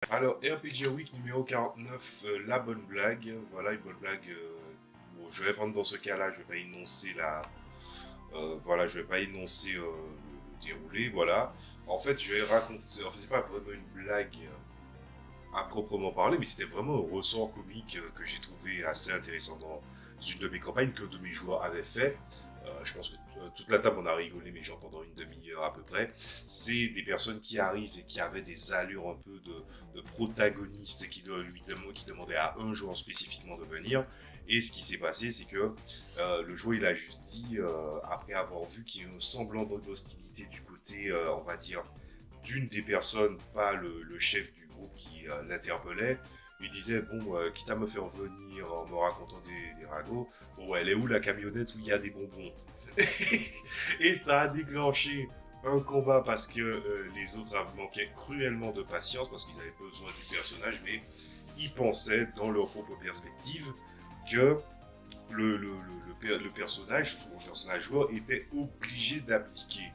Alors, RPG Week numéro 49, la bonne blague. Voilà, une bonne blague. Bon, je vais prendre dans ce cas-là, je vais pas énoncer voilà, je vais pas énoncer le déroulé, voilà. En fait, je vais raconter. En fait, c'est pas vraiment une blague à proprement parler, mais c'était vraiment un ressort comique que j'ai trouvé assez intéressant dans une de mes campagnes que de mes joueurs avaient fait. Je pense que toute la table on a rigolé, mais genre pendant une demi-heure à peu près. C'est des personnes qui arrivent et qui avaient des allures un peu de protagonistes qui demandaient à un joueur spécifiquement de venir. Et ce qui s'est passé, c'est que le joueur il a juste dit, après avoir vu qu'il y a un semblant d'hostilité du côté, on va dire, d'une des personnes, pas le chef du groupe qui l'interpellait, lui disait bon, quitte à me faire venir en me racontant des ragots, bon, elle est où la camionnette où il y a des bonbons? Et ça a déclenché un combat parce que les autres manquaient cruellement de patience parce qu'ils avaient besoin du personnage, mais ils pensaient dans leur propre perspective que le personnage, surtout le personnage joueur, était obligé d'abdiquer.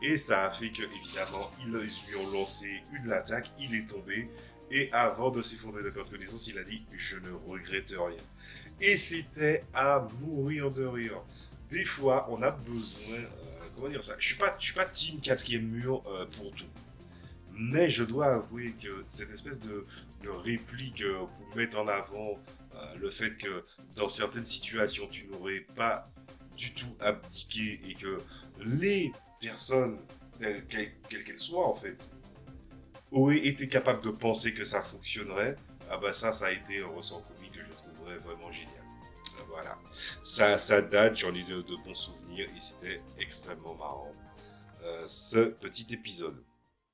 Et ça a fait que, évidemment, ils lui ont lancé une attaque, il est tombé, et avant de s'effondrer de peur de connaissance, il a dit je ne regrette rien. Et c'était à mourir de rire. Des fois, on a besoin, comment dire ça, je suis pas team quatrième mur pour tout. Mais je dois avouer que cette espèce de réplique pour mettre en avant le fait que dans certaines situations, tu n'aurais pas du tout abdiqué et que les personnes, quelles qu'elles soient en fait, auraient été capables de penser que ça fonctionnerait, ah bah ça a été un ressent comique que je trouverais vraiment génial. Voilà. Ça date, j'en ai de bons souvenirs et c'était extrêmement marrant ce petit épisode.